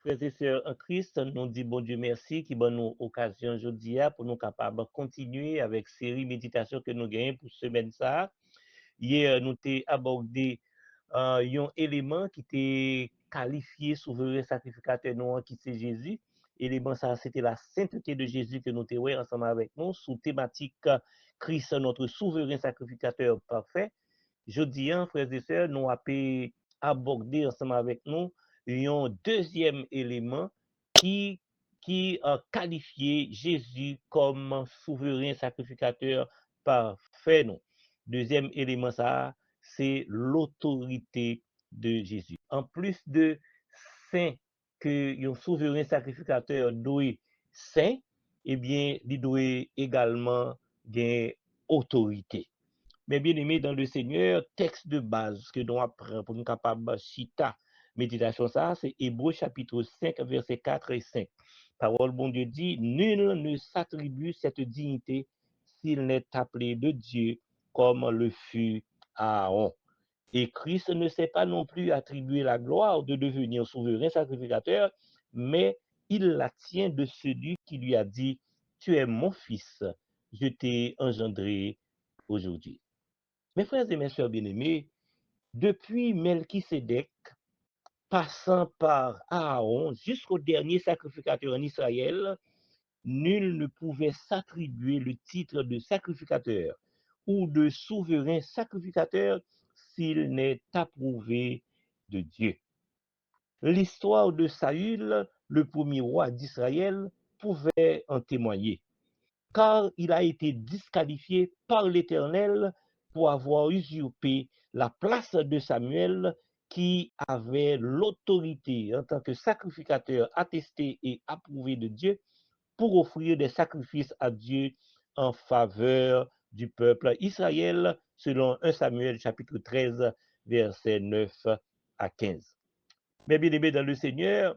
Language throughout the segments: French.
frères et sœurs en Christ, nous disons bon Dieu merci qui donne nous occasion aujourd'hui pour nous capables de continuer avec série méditation que nous gagnons pour semaine ça. Hier, nous avons abordé un élément qui était qualifié souverain sacrificateur nous qui c'est Jésus. Élément ça c'était la sainteté de Jésus que nous avons ensemble avec nous sous thématique Christ notre souverain sacrificateur parfait. Jeudi, frères et sœurs, nous avons abordé ensemble avec nous un deuxième élément qui, qui a qualifié Jésus comme souverain sacrificateur parfait. Non. Deuxième élément, ça, c'est l'autorité de Jésus. En plus de saint que un souverain sacrificateur doit saint, eh bien, il doit également gagner autorité. Mais bien aimé dans le Seigneur, texte de base que nous apprenons pour nous capables citer méditation ça, c'est Hébreux chapitre 5, versets 4 et 5. Parole bon Dieu dit, nul ne s'attribue cette dignité s'il n'est appelé de Dieu comme le fut Aaron. Et Christ ne s'est pas non plus attribué la gloire de devenir souverain sacrificateur, mais il la tient de celui qui lui a dit, tu es mon fils, je t'ai engendré aujourd'hui. Mes frères et mes sœurs bien-aimés, depuis Melchisédek, passant par Aaron jusqu'au dernier sacrificateur en Israël, nul ne pouvait s'attribuer le titre de sacrificateur ou de souverain sacrificateur s'il n'est approuvé de Dieu. L'histoire de Saül, le premier roi d'Israël, pouvait en témoigner, car il a été disqualifié par l'Éternel pour avoir usurpé la place de Samuel qui avait l'autorité en tant que sacrificateur attesté et approuvé de Dieu pour offrir des sacrifices à Dieu en faveur du peuple Israël, selon 1 Samuel chapitre 13, versets 9 à 15. Mais bien aimé dans le Seigneur,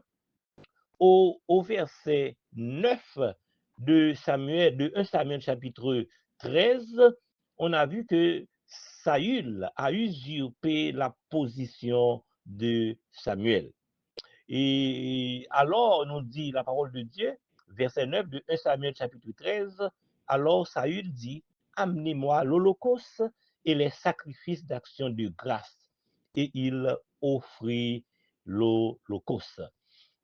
au verset 9 de 1 Samuel chapitre 13, on a vu que Saül a usurpé la position de Samuel. Et alors, nous dit la parole de Dieu, verset 9 de 1 Samuel chapitre 13, alors Saül dit, amenez-moi l'holocauste et les sacrifices d'action de grâce. Et il offrit l'holocauste.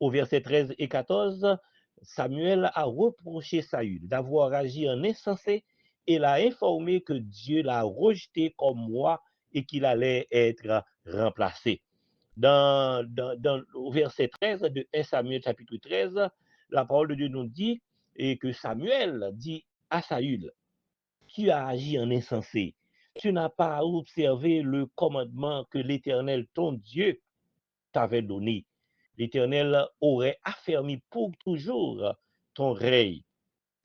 Au verset 13 et 14, Samuel a reproché Saül d'avoir agi en insensé et l'a informé que Dieu l'a rejeté comme roi et qu'il allait être remplacé. Au verset 13 de 1 Samuel chapitre 13, la parole de Dieu nous dit et que Samuel dit à Saül, tu as agi en insensé, tu n'as pas observé le commandement que l'Éternel, ton Dieu, t'avait donné. L'Éternel aurait affermi pour toujours ton règne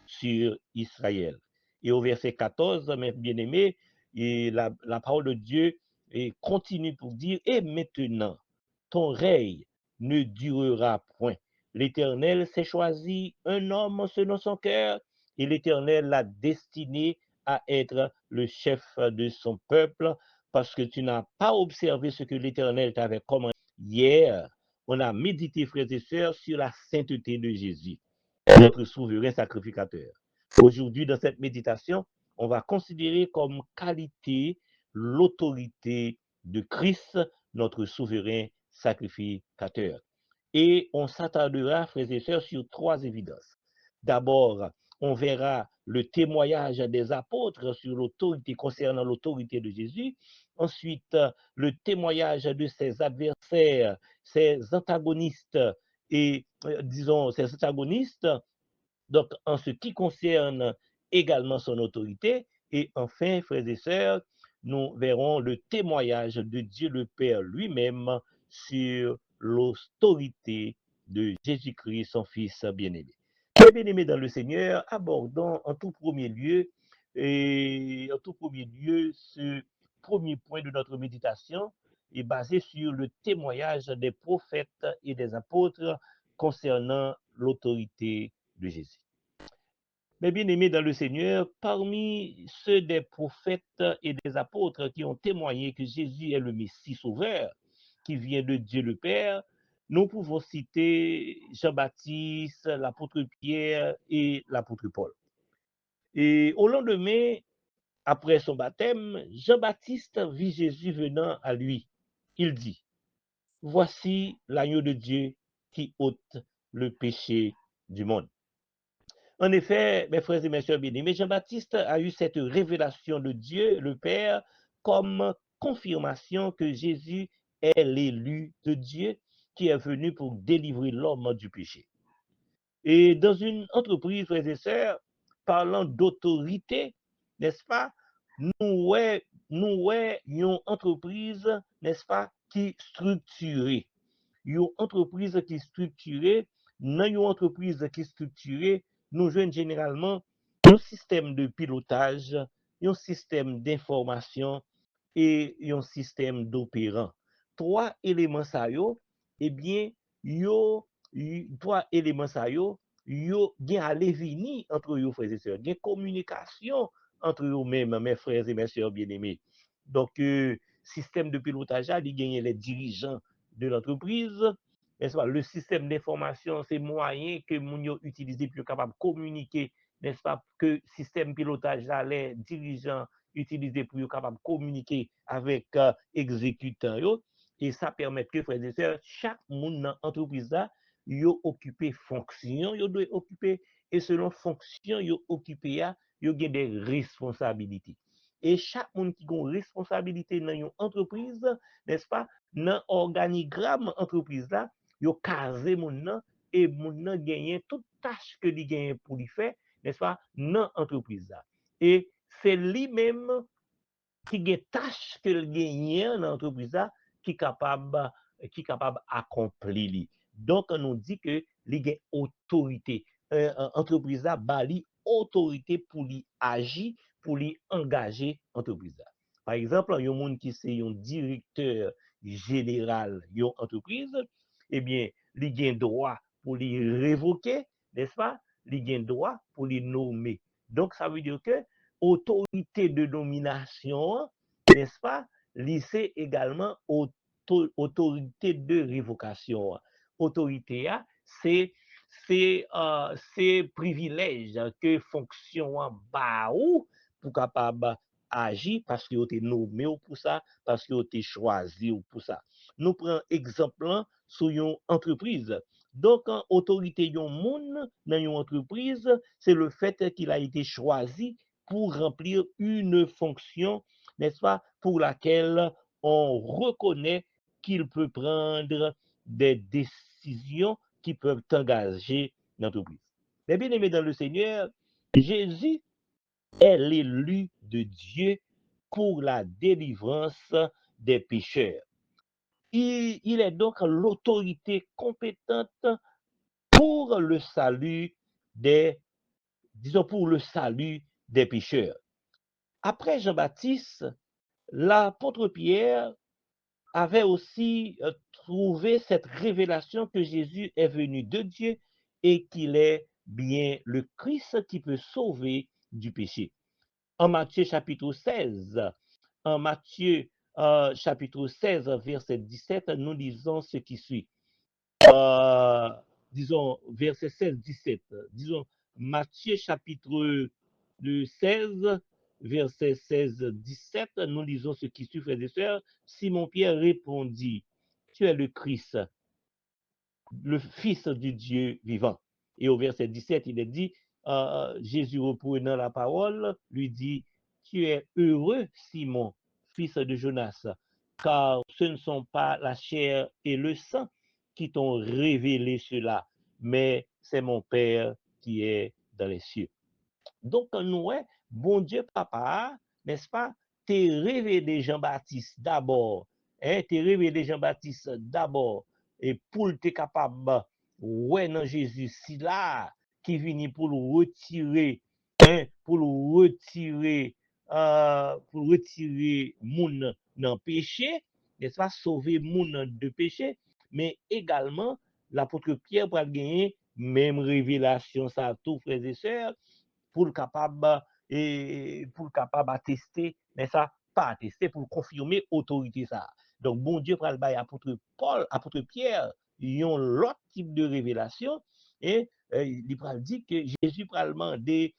sur Israël. Et au verset 14, mes bien-aimés, la parole de Dieu continue pour dire, et maintenant, ton règne ne durera point. L'Éternel s'est choisi un homme selon son cœur, et l'Éternel l'a destiné à être le chef de son peuple, parce que tu n'as pas observé ce que l'Éternel t'avait commandé. Hier, on a médité, frères et sœurs, sur la sainteté de Jésus, notre souverain sacrificateur. Aujourd'hui, dans cette méditation, on va considérer comme qualité l'autorité de Christ, notre souverain sacrificateur. Et on s'attardera, frères et sœurs, sur trois évidences. D'abord, on verra le témoignage des apôtres sur l'autorité, concernant l'autorité de Jésus. Ensuite, le témoignage de ses adversaires, ses antagonistes et, disons, ses antagonistes, donc en ce qui concerne également son autorité. Et enfin, frères et sœurs, nous verrons le témoignage de Dieu le Père lui-même sur l'autorité de Jésus-Christ, son Fils bien-aimé. Bien-aimés dans le Seigneur, abordons en tout premier lieu, ce premier point de notre méditation est basé sur le témoignage des prophètes et des apôtres concernant l'autorité de Jésus. Mais bien aimés dans le Seigneur, parmi ceux des prophètes et des apôtres qui ont témoigné que Jésus est le Messie sauveur, qui vient de Dieu le Père, nous pouvons citer Jean-Baptiste, l'apôtre Pierre et l'apôtre Paul. Et au lendemain, après son baptême, Jean-Baptiste vit Jésus venant à lui. Il dit, voici l'agneau de Dieu qui ôte le péché du monde. En effet, mes frères et mes sœurs bien-aimés, Jean-Baptiste a eu cette révélation de Dieu, le Père, comme confirmation que Jésus est l'élu de Dieu qui est venu pour délivrer l'homme du péché. Et dans une entreprise, frères et sœurs, parlant d'autorité, n'est-ce pas, nous ouais une entreprise, n'est-ce pas, qui structurée. Une entreprise qui structurée, dans une entreprise qui structurée, nous jouons généralement un système de pilotage, un système d'information et un système d'opérant. Trois éléments ça yo, eh bien, trois éléments ça yo gen aller venir entre yo frères et sœurs, gen communication entre eux mêmes mes frères et mes sœurs bien-aimés. Donc système de pilotage là, il gagne les dirigeants de l'entreprise, n'est-ce pas? Le système d'information, c'est moyen que moun yo utiliser pour capable communiquer, n'est-ce pas? Que système pilotage là, les dirigeants utiliser pour capable communiquer avec exécutants yo, et ça permet que frères et sœurs, chaque monde dans l'entreprise là, yo occupé fonction, yo doit occuper, et selon fonction yo occupé ya, yo gen des responsabilités. Et chaque monde qui a une responsabilité dans une entreprise, n'est-ce pas, dans l'organigramme entreprise là, yo casé moun nan, et moun nan gagné toute tâche que li gagné pour lui faire, n'est-ce pas, dans l'entreprise là. Et c'est lui-même qui a des tâches que le gagnant dans l'entreprise là, qui capable accomplir. Donc on dit que il a autorité. Entreprise là bali autorité pour lui agir, pour lui engager entreprise là. Par exemple, il y a un monde qui c'est un directeur général d'une entreprise, eh bien, il a droit pour lui révoquer, n'est-ce pas? Il a droit pour lui nommer. Donc ça veut dire que autorité de nomination, n'est-ce pas? Lycée également autorité de révocation. Autorité, c'est privilège que fonction en bas ou pour capable agir parce que vous êtes nommé pour ça, parce que vous êtes choisi pour ça. Nous prenons exemple sur une entreprise. Donc, autorité d'un monde dans une entreprise, c'est le fait qu'il a été choisi pour remplir une fonction, n'est-ce pas, pour laquelle on reconnaît qu'il peut prendre des décisions qui peuvent engager l'entreprise. Mais bien aimé dans le Seigneur, Jésus est l'élu de Dieu pour la délivrance des pécheurs. Il est donc l'autorité compétente pour le salut pour le salut des pécheurs. Après Jean-Baptiste, l'apôtre Pierre avait aussi trouvé cette révélation que Jésus est venu de Dieu et qu'il est bien le Christ qui peut sauver du péché. En Matthieu chapitre 16, chapitre 16, verset 17, nous lisons ce qui suit. Disons, verset 16-17. Disons, Matthieu chapitre 16, verset 16-17, nous lisons ce qui suit, frères et sœurs. Simon-Pierre répondit, tu es le Christ, le Fils du Dieu vivant. Et au verset 17, il est dit, Jésus reprenant la parole, lui dit, tu es heureux, Simon, fils de Jonas, car ce ne sont pas la chair et le sang qui t'ont révélé cela, mais c'est mon Père qui est dans les cieux. Donc, nous, bon Dieu, papa, n'est-ce pas, t'es révélé Jean-Baptiste d'abord, t'es révélé Jean-Baptiste d'abord, et pour être capable, ouais, non, Jésus, si là, qui vient pour le retirer, pour retirer moun dans péché, n'est-ce pas, sauver moun de péché, mais également, l'apôtre Pierre va gagner même révélation, ça, tout, frères et sœurs, pour le capable attester, mais ça, pas attester, pour confirmer autorité ça. Donc, bon Dieu, pour le bail apôtre Pierre, l'autre type de révélation, et il pral dit que Jésus pral demander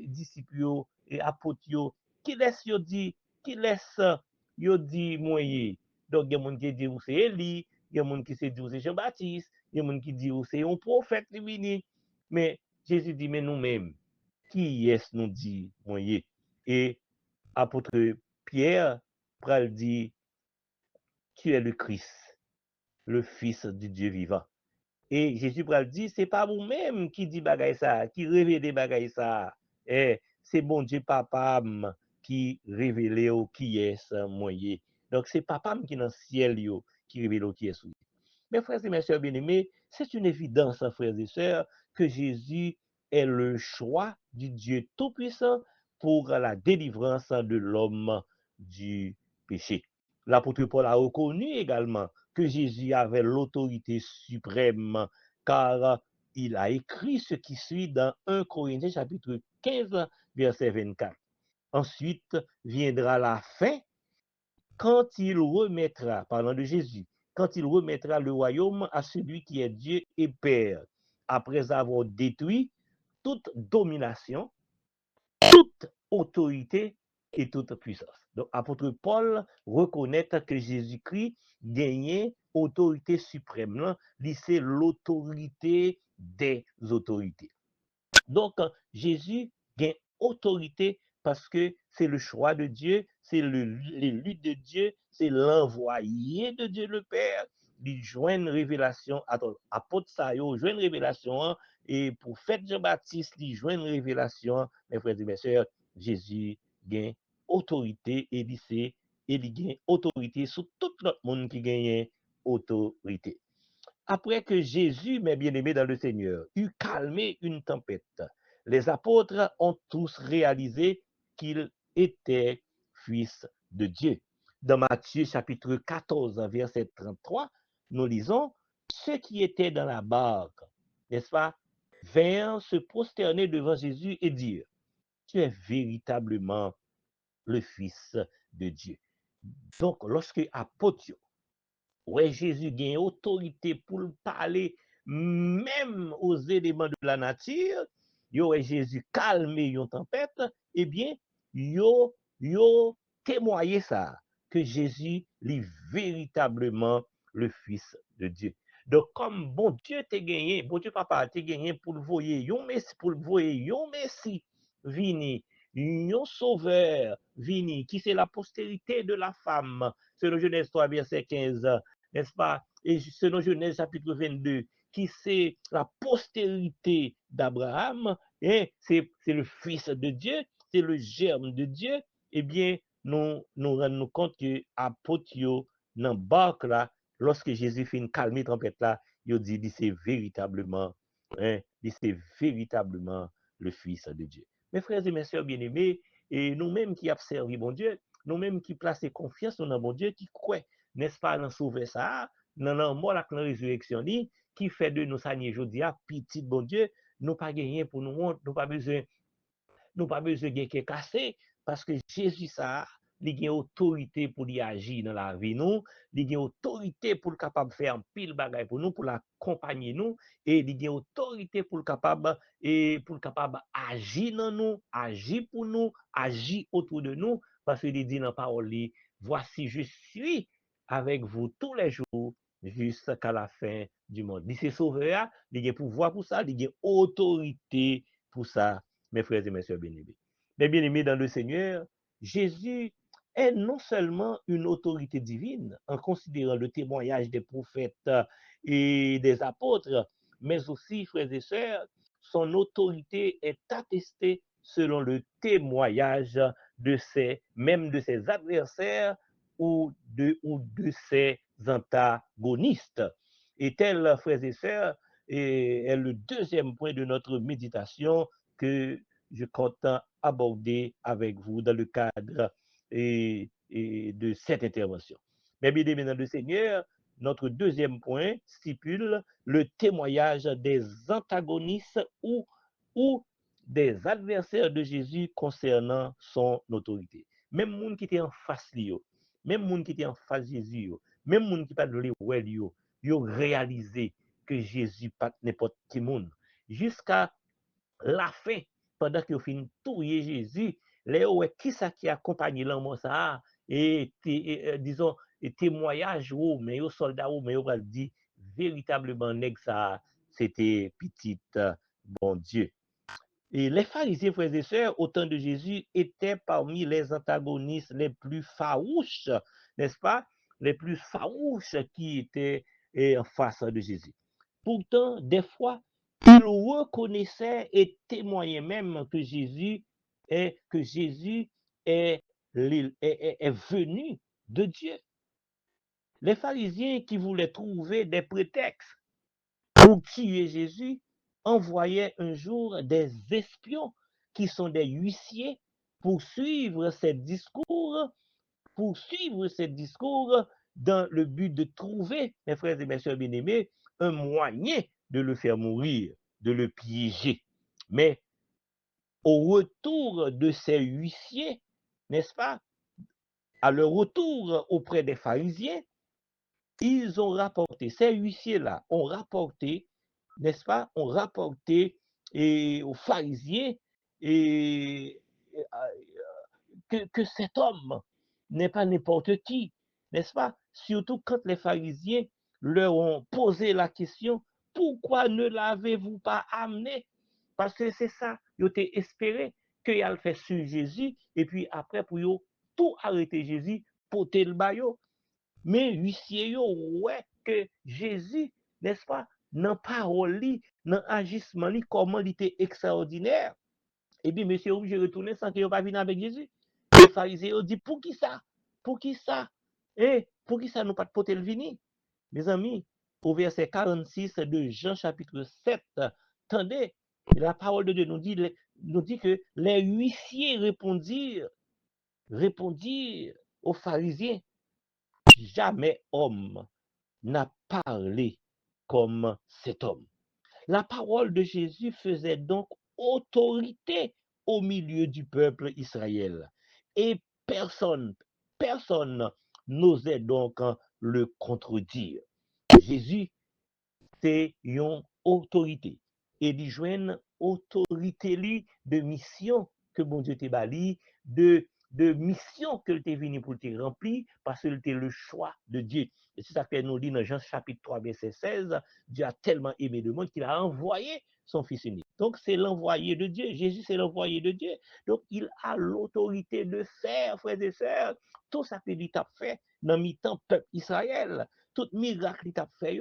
disciples et apôtres qui laisse yo dit qui laisse yo dit moyen. Donc il y a monde qui dit ou c'est Élie, il y a monde qui dit ou c'est Jean-Baptiste, il y a monde qui dit ou c'est un prophète qui vini. Mais Jésus dit mais nous-mêmes qui est-ce nous dit moyen? Et apôtre Pierre pral dit tu es le Christ, le Fils du Dieu vivant. Et Jésus pral dit c'est pas vous-même qui dit bagay ça, qui révèle bagay ça. C'est bon Dieu papa qui révèle qui est ce moyen. Donc c'est papa qui dans le ciel qui révèle qui est. Mes frères et mes sœurs bien-aimés, c'est une évidence, frères et sœurs, que Jésus est le choix du Dieu Tout-Puissant pour la délivrance de l'homme du péché. L'apôtre Paul a reconnu également que Jésus avait l'autorité suprême, car il a écrit ce qui suit dans 1 Corinthiens chapitre 15, verset 24. Ensuite viendra la fin, quand il remettra, parlant de Jésus, quand il remettra le royaume à celui qui est Dieu et Père, après avoir détruit toute domination, toute autorité et toute puissance. Donc, apôtre Paul reconnaît que Jésus-Christ gagnait autorité suprême, c'est l'autorité des autorités. Donc, Jésus gagne autorité parce que c'est le choix de Dieu, c'est l'élu de Dieu, c'est l'envoyé de Dieu le Père. Il joint une révélation, apôtre Sayo joint une révélation, et prophète Jean-Baptiste, il joint une révélation, mes frères et mes sœurs, Jésus gagne autorité et il gagne autorité sur tout le monde qui gagne autorité. Après que Jésus, mes bien-aimés dans le Seigneur, eut calmé une tempête, les apôtres ont tous réalisé qu'il était fils de Dieu. Dans Matthieu chapitre 14, verset 33, nous lisons, ceux qui étaient dans la barque, n'est-ce pas, vinrent se prosterner devant Jésus et dire, tu es véritablement le fils de Dieu. Donc, lorsque apôtres, ouais, Jésus gagne autorité pour parler même aux éléments de la nature, yo Jésus calme une tempête, eh bien, yo témoigné ça, que Jésus est véritablement le Fils de Dieu. Donc, comme bon Dieu t'a gagné, bon Dieu papa t'a gagné pour le voyer, yon messi, pour le voyer, yon messi, vini, yon sauveur, vini, qui c'est la postérité de la femme, selon Genèse 3, verset 15, n'est-ce pas? Et selon Genèse chapitre 22, qui c'est la postérité d'Abraham, et c'est le fils de Dieu, c'est le germe de Dieu, eh bien, nous rendons compte que apôtre dans barque là, lorsque Jésus fait une calme tempête là, il dit c'est véritablement, c'est véritablement le fils de Dieu. Mes frères et mes sœurs bien-aimés, et nous-mêmes qui observons bon Dieu, nous-mêmes qui plaçons confiance dans bon Dieu, qui croient, n'est-ce pas, dans sauver ça, dans la mort, la résurrection, qui fait de nous ça aujourd'hui, petit bon Dieu, nous pas gagné pour nous, nous pas besoin de gagner cassé, parce que Jésus ça, il a autorité pour y agir dans la vie nous, il a autorité pour capable faire un pile bagaille pour nous, pour l'accompagner nous, et il a autorité pour capable agir dans nous, agir pour nous, agir autour de nous, parce qu'il dit dans la parole, voici je suis avec vous tous les jours jusqu'à la fin du monde. Il s'est sauvé, il a pouvoir pour ça, il a autorité pour ça, mes frères et mes sœurs bien-aimés. Mais bien-aimés dans le Seigneur, Jésus est non seulement une autorité divine en considérant le témoignage des prophètes et des apôtres, mais aussi, frères et sœurs, son autorité est attestée selon le témoignage de ses adversaires ou de ses antagonistes. Et tel, frères et sœurs, est le deuxième point de notre méditation que je compte aborder avec vous dans le cadre de cette intervention. Mais bien aimés dans le Seigneur, notre deuxième point stipule le témoignage des antagonistes ou des adversaires de Jésus concernant son autorité. Même monde qui était en face lui, même monde qui était en face de Jésus, même monde qui pas de lui, ils ont réalisé que Jésus pas n'importe qui monde. Jusqu'à la fin, pendant qu'ils fin touiller Jésus, les ouais, qui ça qui accompagne l'homme ça et, disons et témoignage ou mais aux soldats ou mais on va dire véritablement nèg ça c'était petit bon Dieu. Et les pharisiens, frères et sœurs, au temps de Jésus, étaient parmi les antagonistes les plus farouches, n'est-ce pas? Les plus farouches qui étaient en face de Jésus. Pourtant, des fois, ils reconnaissaient et témoignaient même que Jésus est, est venu de Dieu. Les pharisiens qui voulaient trouver des prétextes pour tuer Jésus envoyaient un jour des espions qui sont des huissiers pour suivre ses discours, dans le but de trouver, mes frères et mes sœurs bien-aimés, un moyen de le faire mourir, de le piéger. Mais au retour de ces huissiers, n'est-ce pas, à leur retour auprès des pharisiens, ils ont rapporté, ces huissiers-là ont rapporté, n'est-ce pas, ont rapporté aux pharisiens et, que cet homme n'est pas n'importe qui, n'est-ce pas? Surtout quand les pharisiens leur ont posé la question, pourquoi ne l'avez-vous pas amené? Parce que c'est ça, ils ont espéré qu'il allait faire sur Jésus, et puis après, pour eux, tout arrêter Jésus, porter le baillot. Mais huissier, ouais, que Jésus, n'est-ce pas, dans parole, dans agissement, comment il était extraordinaire. Et bien, monsieur, obligé de retourner sans qu'il n'ait pas venir avec Jésus. Les pharisiens ont dit, pour qui ça? Pour qui ça? Et pour qui ça nous pas de porter le vini? Mes amis, au verset 46 de Jean chapitre 7, attendez, la parole de Dieu nous dit que les huissiers répondirent aux pharisiens, jamais homme n'a parlé comme cet homme. La parole de Jésus faisait donc autorité au milieu du peuple Israël. Et personne n'osait donc le contredire. Jésus, c'est une autorité. Et il joint autorité de mission que bon Dieu t'a bali, de mission que t'es venu pour te remplir, parce que t'es le choix de Dieu. Et c'est ça que nous dit dans Jean chapitre 3, verset 16, Dieu a tellement aimé le monde qu'il a envoyé son Fils unique. Donc c'est l'envoyé de Dieu. Jésus, c'est l'envoyé de Dieu. Donc il a l'autorité de faire, frères et sœurs, tout ça qu'il t'a fait dans le temps peuple Israël. Tout miracle qu'il t'a fait,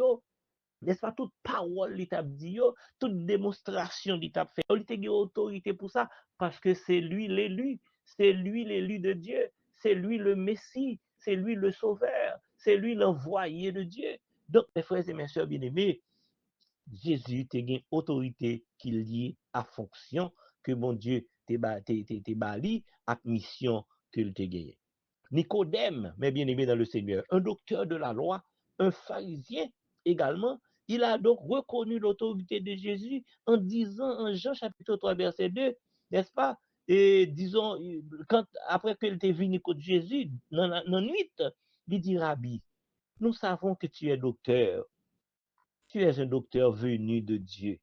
n'est-ce pas, toute parole qu'il t'a dit, toute démonstration qu'il t'a fait, il a autorité pour ça, parce que c'est lui l'élu de Dieu, c'est lui le Messie, c'est lui le Sauveur, c'est lui l'envoyé de Dieu. Donc, mes frères et mes sœurs bien-aimés, Jésus a une autorité qui est liée à fonction que mon Dieu t'a bali, à mission qu'il t'a gagné. Nicodème, mes bien-aimés dans le Seigneur, un docteur de la loi, un pharisien également, il a donc reconnu l'autorité de Jésus en disant en Jean chapitre 3, verset 2, n'est-ce pas? Et disons, après qu'il était venu contre Jésus, dans la nuit, il dit, Rabbi, nous savons que tu es docteur. Tu es un docteur venu de Dieu.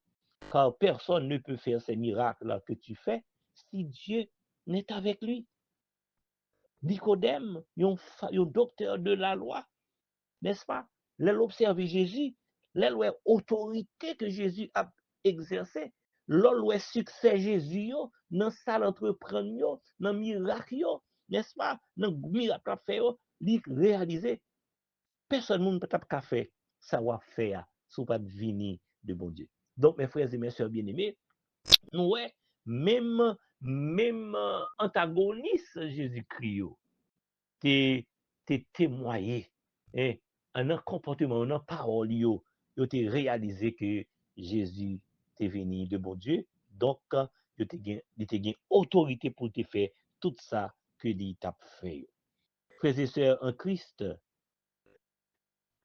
Car personne ne peut faire ces miracles que tu fais si Dieu n'est avec lui. Nicodème, un docteur de la loi, n'est-ce pas? L'observer Jésus, l'autorité que Jésus a exercée, l'autre succès Jésus, dans sa entrepreneur, dans miracle, n'est-ce pas? Dans miracle fait, il réalisé. Personne ne peut pas faire ça va faire sous pas venir de bon Dieu. Donc, mes frères et mes sœurs bien-aimés, nous, même antagoniste Jésus-Christ, t'es témoigné, hein, en un comportement, en un parole, yo t'es réalisé que Jésus est venu de bon Dieu. Donc, il te gain autorité pour te faire tout ça que il t'a fait. Frères et sœurs en Christ,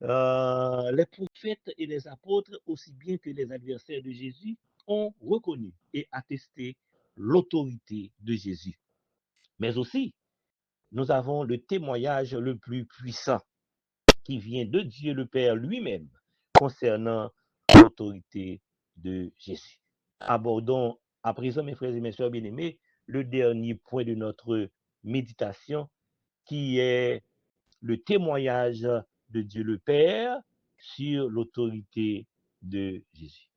les prophètes et les apôtres, aussi bien que les adversaires de Jésus, ont reconnu et attesté l'autorité de Jésus. Mais aussi, nous avons le témoignage le plus puissant qui vient de Dieu le Père lui-même concernant l'autorité de Jésus. Abordons à présent, mes frères et mes sœurs bien-aimés, le dernier point de notre méditation qui est le témoignage de Dieu le Père sur l'autorité de Jésus.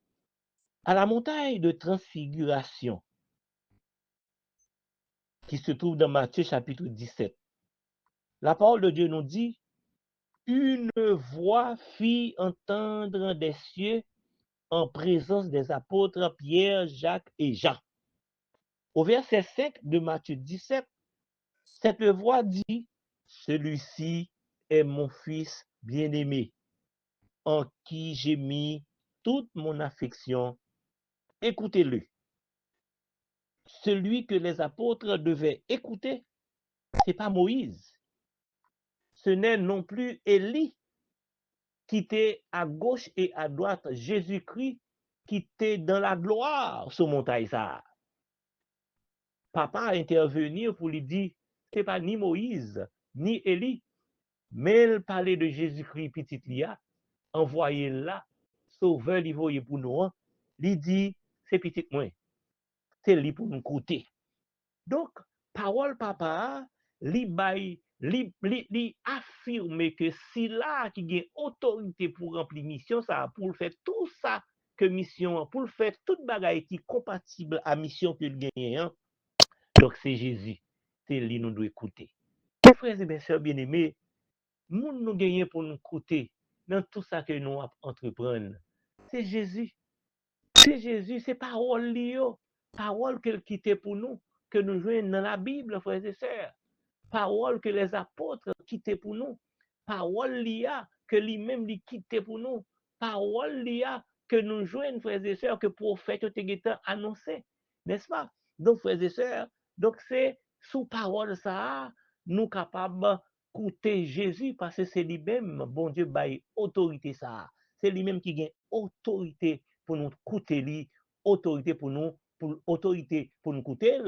À la montagne de transfiguration qui se trouve dans Matthieu chapitre 17, la parole de Dieu nous dit, une voix fit entendre des cieux en présence des apôtres Pierre, Jacques et Jean. Au verset 5 de Matthieu 17, cette voix dit, celui-ci est mon fils bien-aimé, en qui j'ai mis toute mon affection. Écoutez-le. Celui que les apôtres devaient écouter, ce n'est pas Moïse. Ce n'est non plus Élie qui était à gauche et à droite, Jésus-Christ qui était dans la gloire sur montagne ça. Papa a intervenu pour lui dire, ce n'est pas ni Moïse, ni Élie, mais il parlait de Jésus-Christ petit Lia, envoyé là, sauveur, il voyait pour nous, il dit, c'est petit moi, c'est lui pour nous coûter. Donc, parole papa, li affirme que si là qui a autorité pour remplir mission ça, pour faire tout ça que mission, pour faire toute bagaille qui est compatible à mission que le gagne, donc c'est Jésus, c'est lui nous doit écouter. Mes frères et mes sœurs bien-aimés, nous gagnons pour nous écouter dans tout ça que nous entreprenons. C'est Jésus. C'est Jésus, c'est parole liyo, parole qu'il quittait pour nous, que nous jouons dans la Bible, frères et sœurs. Parole que les apôtres quittaient pour nous. Parole liya que lui-même lui quittait pour nous. Parole liya que nous jouons, frères et sœurs, que prophète te annoncé. N'est-ce pas? Donc, frères et sœurs, donc c'est sous parole ça, nous capables d'écouter Jésus parce que c'est lui-même, bon Dieu, bail autorité ça. C'est lui-même qui gagne autorité pour nous écouter lui, autorité pour nous écouter,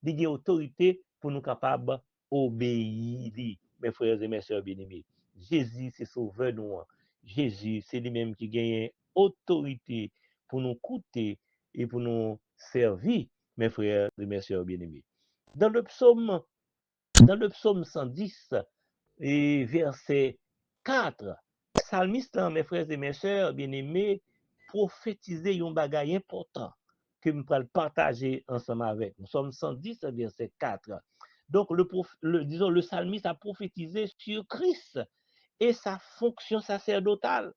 il y a autorité pour nous capables obéir lui, mes frères et mes sœurs bien-aimés. Jésus c'est sauveur nous. Jésus c'est lui-même qui gagne autorité pour nous écouter et pour nous servir, mes frères et mes sœurs bien-aimés. Dans le psaume 110 et verset 4, psalmiste, mes frères et mes sœurs bien-aimés, prophétiser un bagage important que nous allons partager ensemble avec. Nous sommes 110 verset 4. Donc, disons, le psalmiste a prophétisé sur Christ et sa fonction sacerdotale.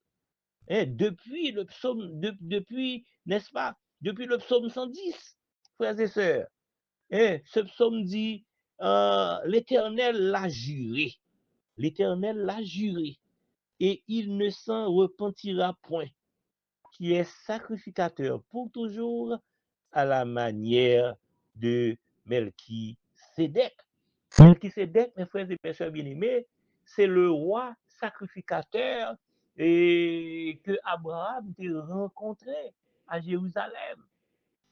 Depuis le psaume, depuis, n'est-ce pas, depuis le psaume 110, frères et sœurs. Ce psaume dit, l'Éternel l'a juré. L'Éternel l'a juré et il ne s'en repentira point, qui est sacrificateur pour toujours à la manière de Melchisédek. Melchisédek, mes frères et mes sœurs bien-aimés, c'est le roi sacrificateur et que Abraham a rencontré à Jérusalem.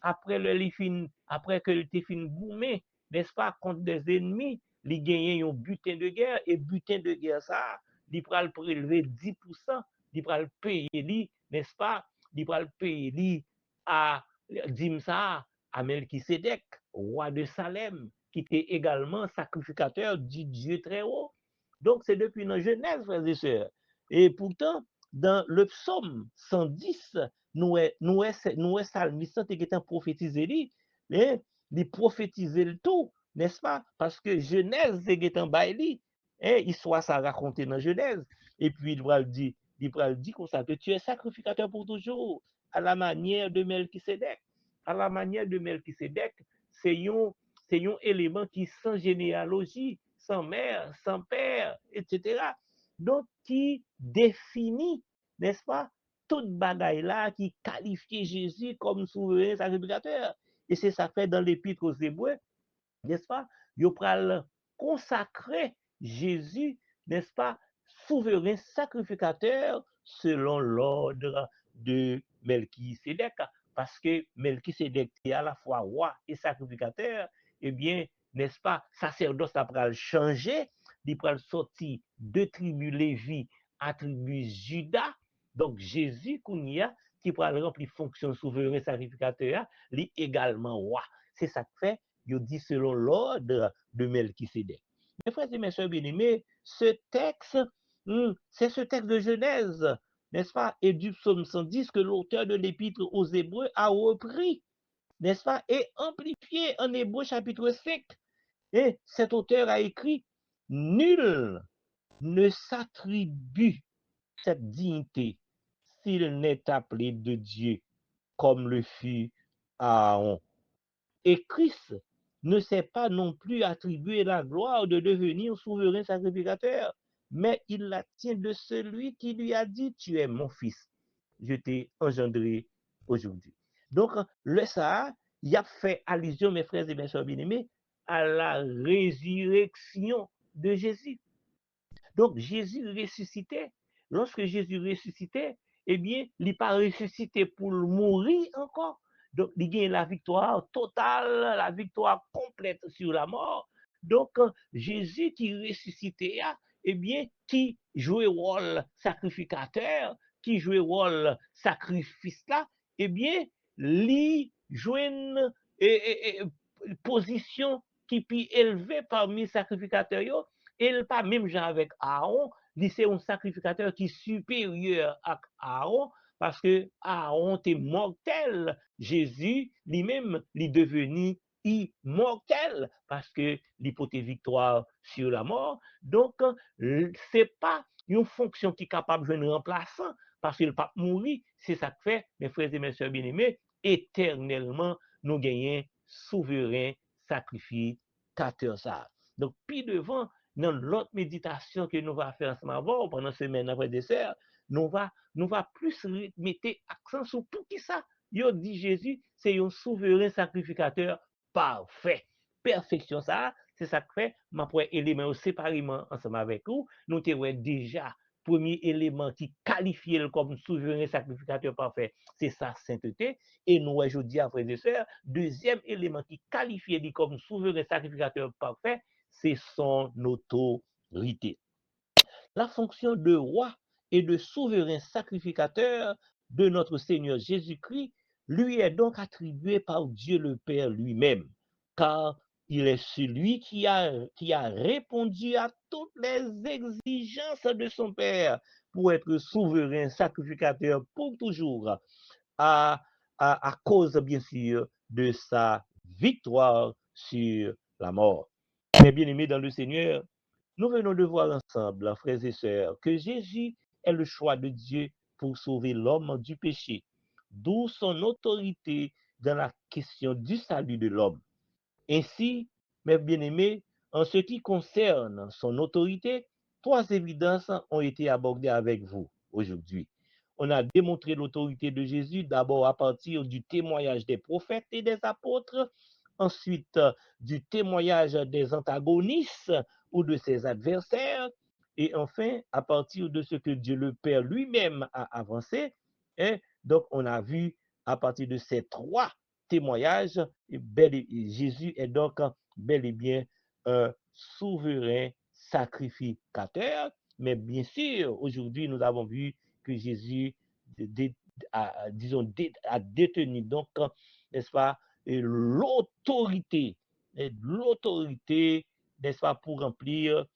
Après que le fin boumé, n'est-ce pas, contre des ennemis, il gagne un butin de guerre, et butin de guerre ça, il pral prélever 10%, il pral payer lui, n'est-ce pas, il pral payer lui à Dimsa, à Melchisédek, roi de Salem, qui était également sacrificateur du Dieu très haut. Donc c'est depuis la Genèse, frères et sœurs. Et pourtant, dans le psaume 110, nous est salmiste qui est prophétisé lui, mais il prophétisé le tout, n'est-ce pas? Parce que Genèse est en baili, histoire ça raconté dans Genèse, et puis il va le dire comme ça que tu es sacrificateur pour toujours, à la manière de Melchisédek. À la manière de Melchisédek, c'est un élément qui sans généalogie, sans mère, sans père, etc. Donc qui définit, n'est-ce pas, toute bagaille là qui qualifie Jésus comme souverain sacrificateur. Et c'est ça fait dans l'épître aux Hébreux, n'est-ce pas? Il pral consacrer Jésus, n'est-ce pas, souverain sacrificateur selon l'ordre de Melchisédek. Parce que Melchisédek est à la fois roi et sacrificateur, eh bien, n'est-ce pas, sacerdoce a pral changer, il pral sortir de tribu Lévi à tribu Juda, Donc, Jésus, Kounia, qui pourra remplir fonction souverain sacrificateur, lui également roi. C'est ça que fait, il dit selon l'ordre de Melchisédek. Mes frères et mes sœurs bien-aimés, ce texte, c'est ce texte de Genèse, n'est-ce pas, et du psaume 110 que l'auteur de l'épître aux Hébreux a repris, n'est-ce pas, et amplifié en Hébreux chapitre 5. Et cet auteur a écrit, nul ne s'attribue cette dignité s'il n'est appelé de Dieu comme le fut Aaron. Et Christ ne s'est pas non plus attribué la gloire de devenir souverain sacrificateur, mais il la tient de celui qui lui a dit, tu es mon fils, je t'ai engendré aujourd'hui. Donc, le ça, il a fait allusion, mes frères et mes soeurs bien-aimés, à la résurrection de Jésus. Donc, Jésus ressuscitait. Lorsque Jésus ressuscitait, eh bien, il n'est pas ressuscité pour mourir encore. Donc, il gagne la victoire totale, la victoire complète sur la mort. Donc, Jésus qui ressuscitait, eh bien, qui jouait rôle sacrificateur, qui jouait rôle sacrifice là, eh bien, lui jouait une position qui est élevée parmi les sacrificateurs. Et pas même genre avec Aaron, c'est un sacrificateur qui est supérieur à Aaron, parce que Aaron était mortel. Jésus, lui-même, il est devenu immortel, parce que l'hypothèse victoire sur la mort. Donc, c'est pas une fonction qui est capable de venir remplaçant, parce qu'il ne peut pas mourir. C'est ça que fait, mes frères et mes sœurs bien-aimés, éternellement, nous gagnons souverain sacrificateur ça. Donc, puis devant, dans l'autre méditation que nous allons faire ensemble avant, pendant semaine après dessert, nous va plus mettre accent sur tout ça. Il dit Jésus, c'est un souverain sacrificateur parfait. Perfection ça, c'est ça que fait, ma premier élément séparément ensemble avec vous, nous avons déjà premier élément qui qualifie comme souverain sacrificateur parfait, c'est sa sainteté. Et nous, aujourd'hui, après dessert, deuxième élément qui qualifie comme souverain sacrificateur parfait, c'est son autorité. La fonction de roi et de souverain sacrificateur de notre Seigneur Jésus-Christ lui est donc attribuée par Dieu le Père lui-même, car il est celui qui a répondu à toutes les exigences de son Père pour être souverain sacrificateur pour toujours, à cause, bien sûr, de sa victoire sur la mort. Mes bien-aimés dans le Seigneur, nous venons de voir ensemble, frères et sœurs, que Jésus est le choix de Dieu pour sauver l'homme du péché, d'où son autorité dans la question du salut de l'homme. Ainsi, mes bien-aimés, en ce qui concerne son autorité, trois évidences ont été abordées avec vous aujourd'hui. On a démontré l'autorité de Jésus d'abord à partir du témoignage des prophètes et des apôtres, ensuite du témoignage des antagonistes ou de ses adversaires, et enfin à partir de ce que Dieu le Père lui-même a avancé. Et donc on a vu à partir de ces trois témoignages, Jésus est donc bel et bien un souverain sacrificateur, mais bien sûr, aujourd'hui, nous avons vu que Jésus a détenu donc, n'est-ce pas, l'autorité, n'est-ce pas, pour remplir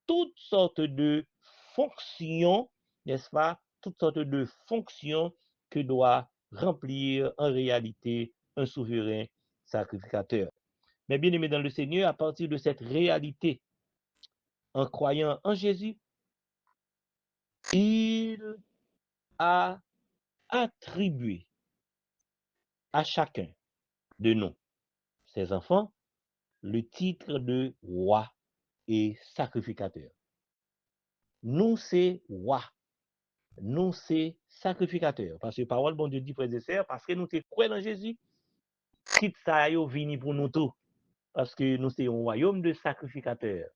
toutes sortes de fonctions, n'est-ce pas, toutes sortes de fonctions que doit remplir en réalité un souverain sacrificateur. Mais bien aimé dans le Seigneur, à partir de cette réalité, en croyant en Jésus, il a attribué à chacun de nous, ses enfants, le titre de roi et sacrificateur. Nous, c'est roi. Nous, c'est sacrificateur. Parce que parole, bon Dieu dit, frères et sœurs, parce que nous sommes croyants dans Jésus, titre ça est venu pour nous tous. Parce que nous sommes un royaume de sacrificateurs.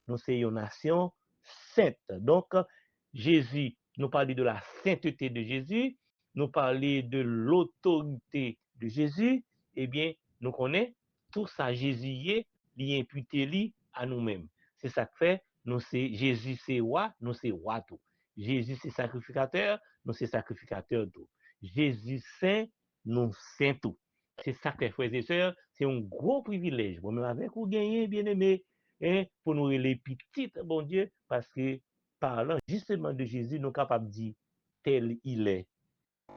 Nous sommes une nation sainte. Donc, Jésus, nous parlons de la sainteté de Jésus, nous parlons de l'autorité de Jésus, eh bien, nous connaissons tout ça, Jésus y est, il imputé à nous-mêmes. C'est ça que fait, nous c'est Jésus c'est roi, nous c'est roi tout. Jésus c'est sacrificateur, nous c'est sacrificateur tout. Jésus saint, nous saint tout. C'est ça que frères et sœurs, c'est un gros privilège. Bon, même avec vous gagner, bien aimé, hein, pour nous les petites, bon Dieu, parce que parlant justement de Jésus, nous sommes capables de dire tel il est,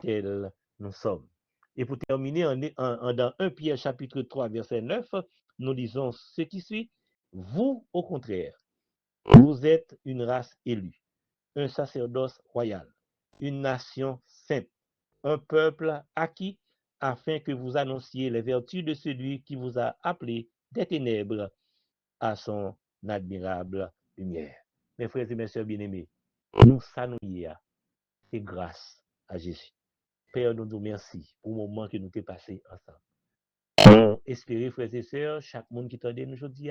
tel nous sommes. Et pour terminer, dans 1 Pierre chapitre 3, verset 9, nous lisons ce qui suit. Vous, au contraire, vous êtes une race élue, un sacerdoce royal, une nation sainte, un peuple acquis, afin que vous annonciez les vertus de celui qui vous a appelé des ténèbres à son admirable lumière. Mes frères et mes sœurs bien-aimés, nous saluons, c'est grâce à Jésus. Père, nous nous remercions pour le moment que nous avons passé ensemble. Nous espérons, frères et sœurs, chaque monde qui t'entend nous aujourd'hui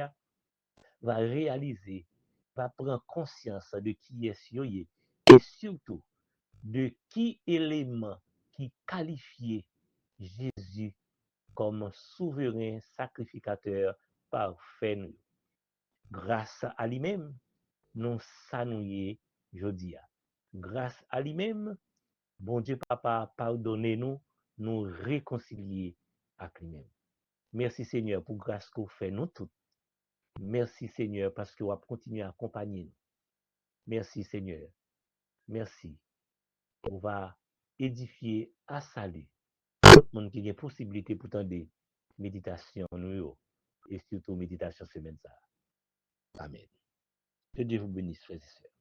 va réaliser, va prendre conscience de qui est Sioye et surtout de qui élément qui qualifiait Jésus comme souverain sacrificateur parfait. Grâce à lui-même, nous sanouillons aujourd'hui. Grâce à lui-même, bon Dieu Papa, pardonnez-nous, nous réconcilier avec lui-même. Merci Seigneur pour grâce que vous faites nous tous. Merci Seigneur parce que vous avez continué à accompagner nous. Merci Seigneur. Merci. On va édifier à salut tout le monde qui a possibilité pour tendre méditation nous et surtout méditation semaine ça. Amen. Que Dieu vous bénisse frères et sœurs.